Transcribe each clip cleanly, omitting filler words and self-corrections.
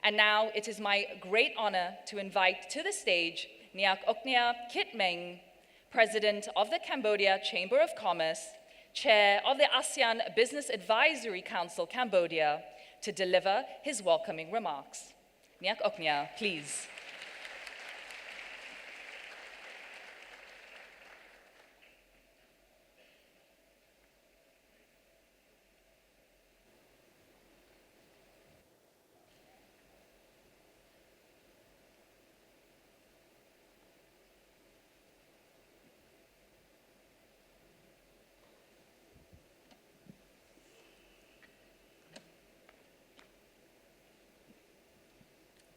And now it is my great honor to invite to the stage Neak Oknha Meng, President of the Cambodia Chamber of Commerce, Chair of the ASEAN Business Advisory Council Cambodia, to deliver his welcoming remarks. Neak Oknha, please.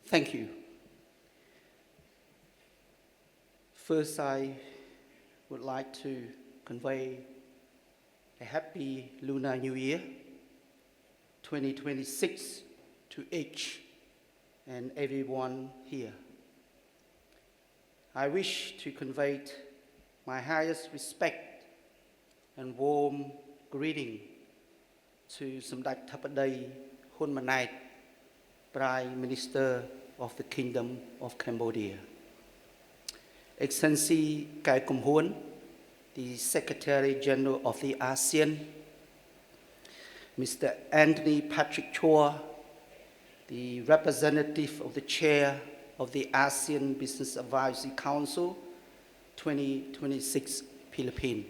Thank you. First, I would like to convey a happy Lunar New Year 2026 to each and everyone here. I wish to convey my highest respect and warm greeting to Samdech Thapadei Hun Manait, Prime Minister of the Kingdom of Cambodia. Excellency Kai Kum Hoon, the Secretary General of the ASEAN, Mr. Anthony Patrick Chua, the representative of the Chair of the ASEAN Business Advisory Council 2026 Philippines,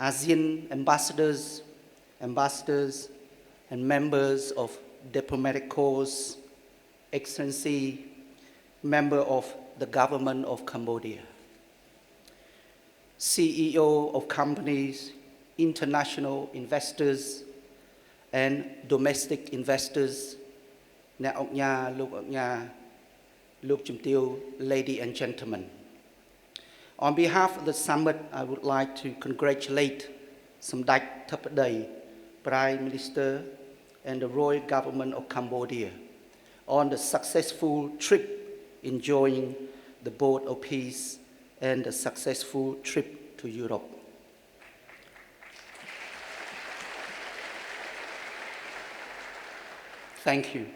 ASEAN ambassadors, and members of diplomatic corps, Excellency, member of the government of Cambodia, CEO of companies, international investors, and domestic investors, Nak Oknha, Luk Oknha, Luk Jumtil, ladies and gentlemen. On behalf of the summit, I would like to congratulate Samdech Thapadei, Prime Minister, and the Royal Government of Cambodia on the successful trip enjoying the Boat of Peace and the successful trip to Europe. Thank you.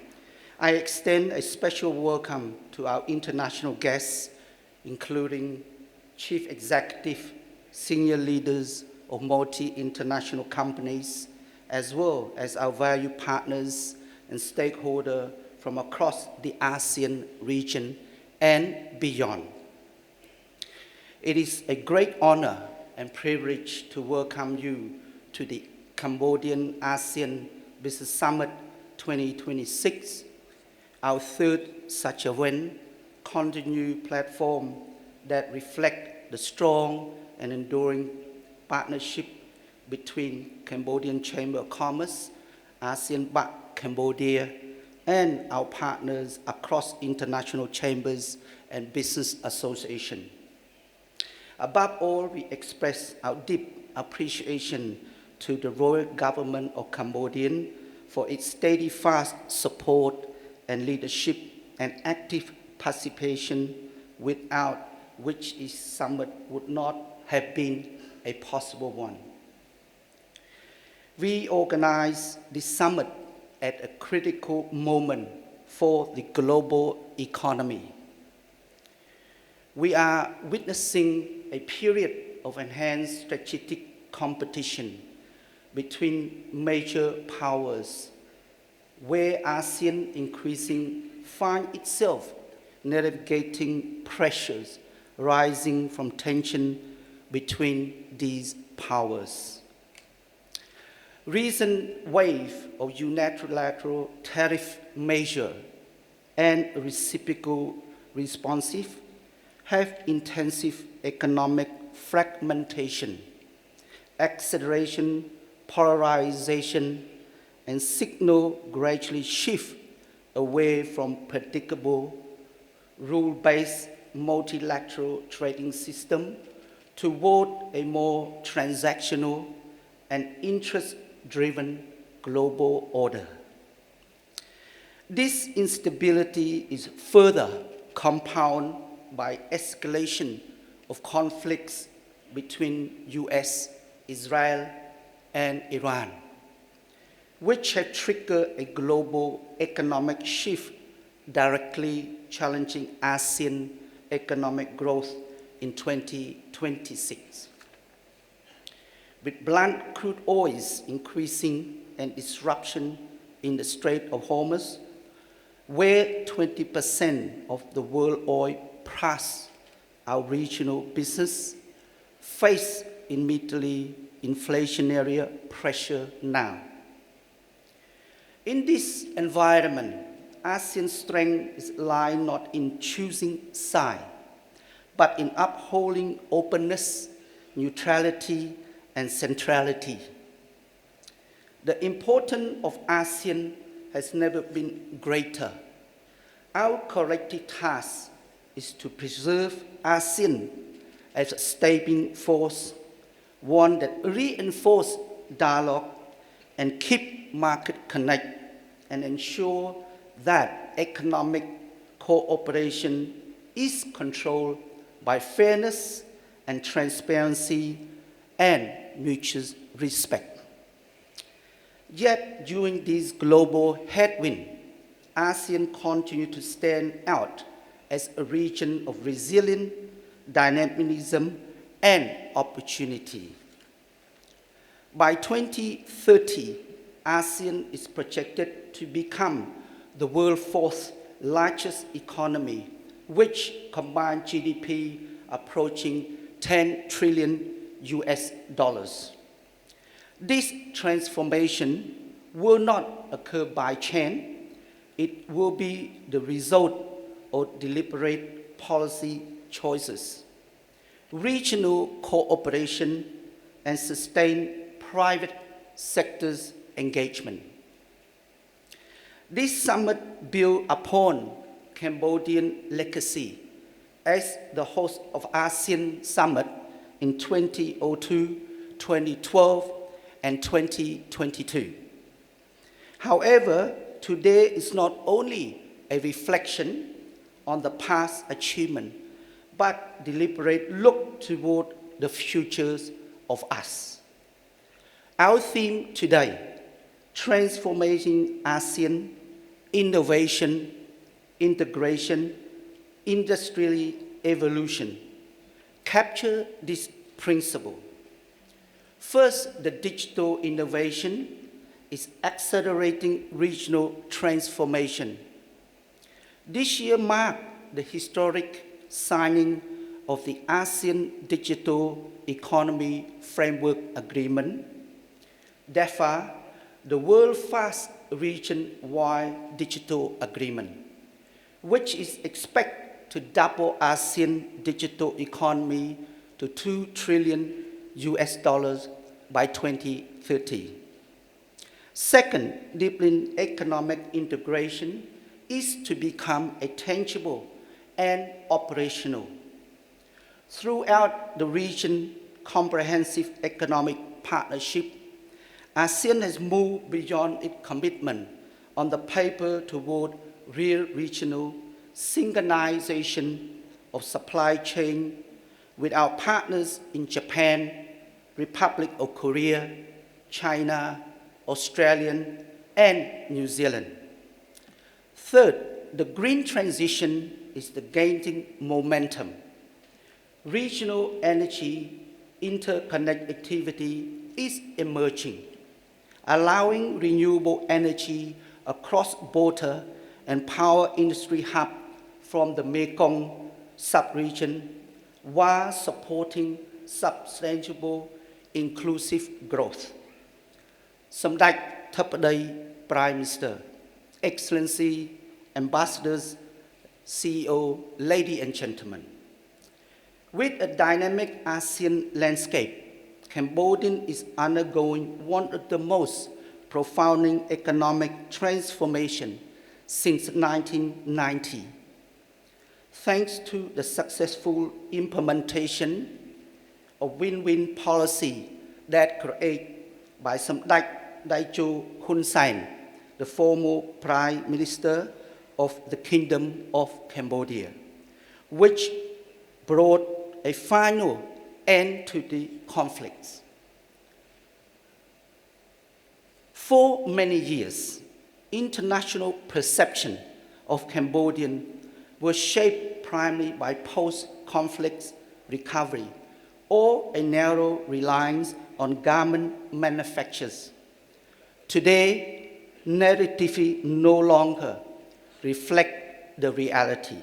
I extend a special welcome to our international guests, including chief executive, senior leaders of multi-international companies, as well as our valued partners and stakeholders from across the ASEAN region and beyond. It is a great honor and privilege to welcome you to the Cambodian ASEAN Business Summit 2026, our third such event, continued platform that reflects the strong and enduring partnership between Cambodian Chamber of Commerce, ASEAN BAC Cambodia, and our partners across international chambers and business associations. Above all, we express our deep appreciation to the Royal Government of Cambodia for its steadfast support and leadership and active participation, without which this summit would not have been a possible one. We organize this summit at a critical moment for the global economy. We are witnessing a period of enhanced strategic competition between major powers, where ASEAN increasingly finds itself navigating pressures rising from tension between these powers. Recent wave of unilateral tariff measure and reciprocal responsive have intensive economic fragmentation, acceleration, polarization, and signal gradually shift away from predictable, rule-based multilateral trading system toward a more transactional and interest-driven global order. This instability is further compounded by escalation of conflicts between US, Israel, and Iran. which have triggered a global economic shift directly challenging ASEAN economic growth in 2026. With blunt crude oils increasing and disruption in the Strait of Hormuz, where 20% of the world oil plus our regional business face immediately inflationary pressure now. In this environment, ASEAN's strength is lying not in choosing side, but in upholding openness, neutrality, and centrality. The importance of ASEAN has never been greater. Our collective task is to preserve ASEAN as a stable force, one that reinforces dialogue and keep market connect and ensure that economic cooperation is controlled by fairness and transparency and mutual respect. Yet, during this global headwind, ASEAN continues to stand out as a region of resilience, dynamism, and opportunity. By 2030, ASEAN is projected to become the world's fourth largest economy, which combined GDP approaching 10 trillion US dollars. This transformation will not occur by chance. It will be the result of deliberate policy choices, regional cooperation, and sustained private sector's engagement. This summit builds upon Cambodian legacy as the host of ASEAN Summit in 2002, 2012, and 2022. However, today is not only a reflection on the past achievement, but deliberate look toward the futures of us. Our theme today, transforming ASEAN, innovation, integration, industrial evolution, capture this principle. First, the digital innovation is accelerating regional transformation. This year marked the historic signing of the ASEAN Digital Economy Framework Agreement, DEFA, the world's first region-wide digital agreement, which is expected to double ASEAN digital economy to 2 trillion US dollars by 2030. Second, deepening economic integration is to become a tangible and operational. Throughout the region, comprehensive economic partnership, ASEAN has moved beyond its commitment on the paper toward real regional synchronization of supply chain with our partners in Japan, Republic of Korea, China, Australia, and New Zealand. Third, the green transition is gaining momentum. Regional energy interconnectivity is emerging, allowing renewable energy across border and power industry hub from the Mekong sub-region while supporting sustainable inclusive growth. Samdech Theppaday Prime Minister, Excellency, Ambassadors, CEO, ladies and gentlemen. With a dynamic ASEAN landscape, Cambodia is undergoing one of the most profound economic transformations since 1990. Thanks to the successful implementation of win-win policy that created by Samdech Daicho Hun Sen, the former Prime Minister of the Kingdom of Cambodia, which brought a final end to the conflicts. For many years, international perception of Cambodian was shaped primarily by post-conflict recovery or a narrow reliance on garment manufacturers. Today, narrative no longer reflect the reality.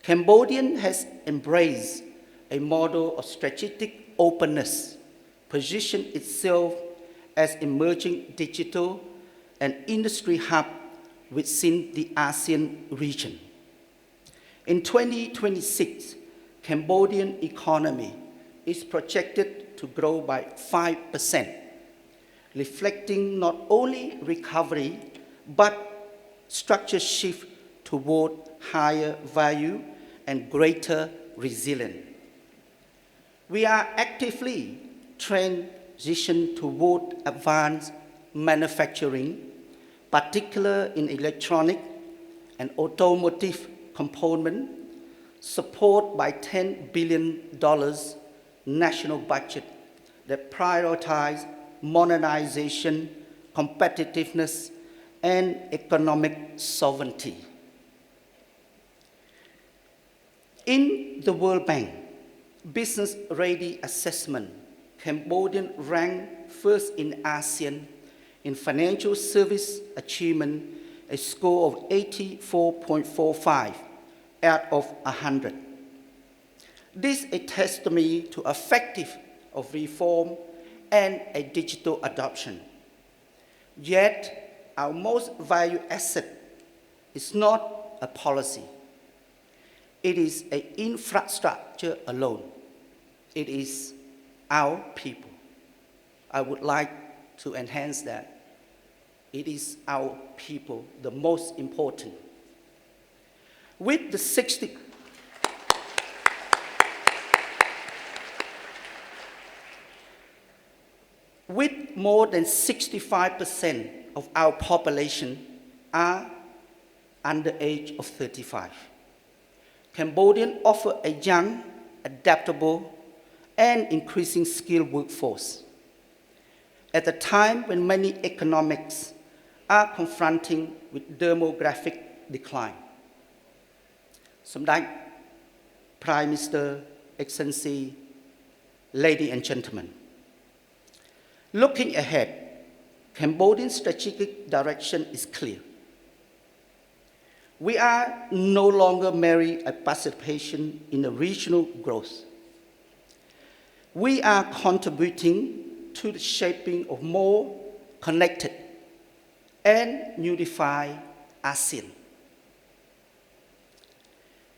Cambodia has embraced a model of strategic openness, positioned itself as emerging digital and industry hub within the ASEAN region. In 2026, Cambodian economy is projected to grow by 5%, reflecting not only recovery, but structural shift toward higher value and greater resilience. We are actively transitioning toward advanced manufacturing, particularly in electronic and automotive component, supported by $10 billion national budget that prioritize modernization, competitiveness, and economic sovereignty. In the World Bank Business Ready Assessment, Cambodia ranked first in ASEAN in financial service achievement, a score of 84.45 out of 100. This is a testimony to effective of reform and a digital adoption. Yet, our most valued asset is not a policy. It is an infrastructure alone. It is our people. I would like to enhance that. It is our people, the most important. With more than 65% of our population are under the age of 35. Cambodia offers a young, adaptable, and increasing skilled workforce. At a time when many economics are confronting with demographic decline. Somdai, Prime Minister, Excellency, ladies and gentlemen, looking ahead, Cambodia's strategic direction is clear. We are no longer merely a participation in the regional growth. We are contributing to the shaping of more connected and unified ASEAN.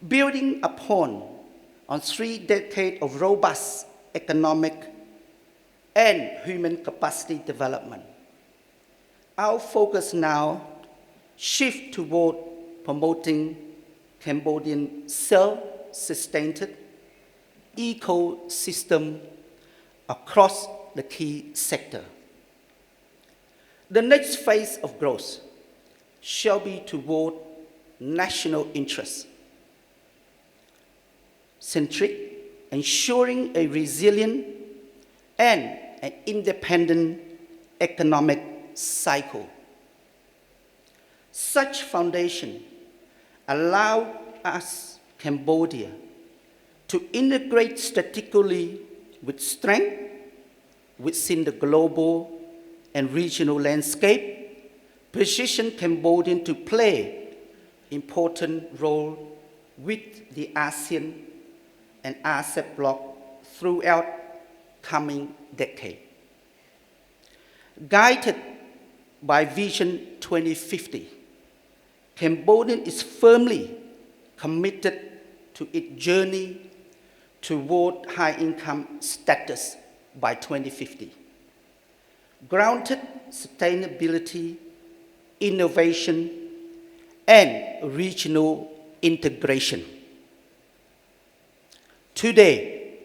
Building on 3 decades of robust economic and human capacity development, our focus now shifts toward promoting Cambodian self-sustained ecosystem across the key sector. The next phase of growth shall be toward national interests, centric, ensuring a resilient and an independent economic cycle. Such foundation allow us, Cambodia, to integrate strategically with strength within the global and regional landscape, position Cambodia to play important role with the ASEAN and ASEP bloc throughout coming decade. Guided by Vision 2050, Cambodia is firmly committed to its journey toward high-income status by 2050. Grounded sustainability, innovation, and regional integration. Today,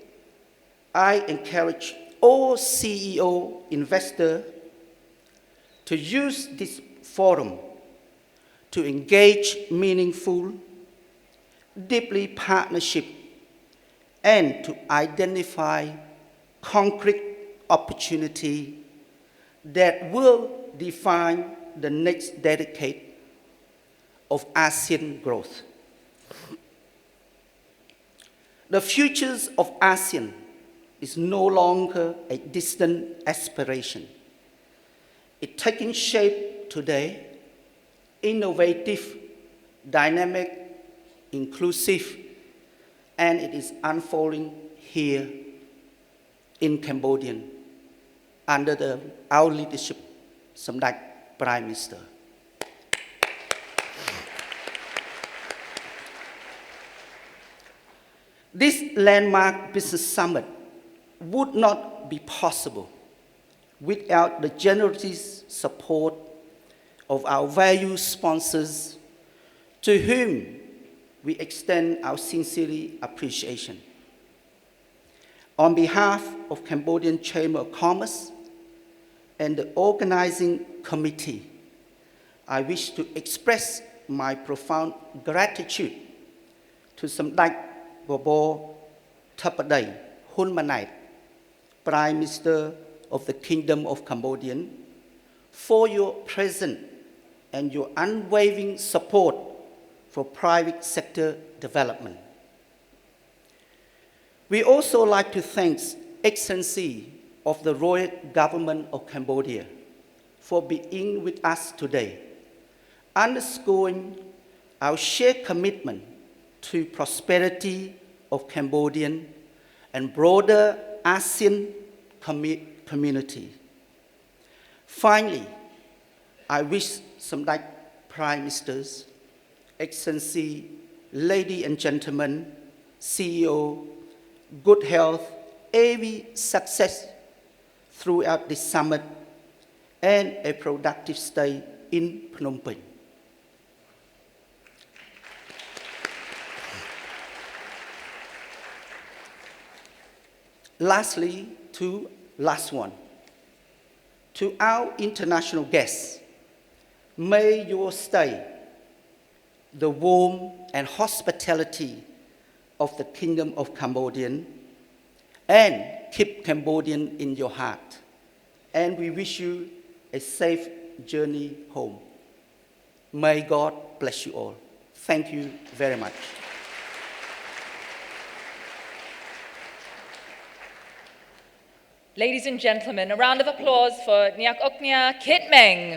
I encourage all CEO investors to use this forum to engage meaningful, deeply partnership, and to identify concrete opportunity that will define the next decade of ASEAN growth. The futures of ASEAN is no longer a distant aspiration. It's taking shape today, innovative, dynamic, inclusive, and it is unfolding here in Cambodia under our leadership, Samdech Prime Minister. This landmark business summit would not be possible without the generous support of our valued sponsors, to whom we extend our sincere appreciation. On behalf of Cambodian Chamber of Commerce and the organizing committee, I wish to express my profound gratitude to Samdech Bobo Thapadei Hunmanait, Prime Minister of the Kingdom of Cambodia, for your presence and your unwavering support for private sector development. We also like to thank Excellency of the Royal Government of Cambodia for being with us today, underscoring our shared commitment to prosperity of Cambodian and broader ASEAN community. Finally, I wish Samdech Prime Ministers, Excellency, ladies and gentlemen, CEO, good health, every success throughout this summit, and a productive stay in Phnom Penh. Lastly, last one. To our international guests, may your stay, the warmth and hospitality of the Kingdom of Cambodia, and keep Cambodian in your heart. And we wish you a safe journey home. May God bless you all. Thank you very much. Ladies and gentlemen, a round of applause for Neak Oknha, Kith Meng.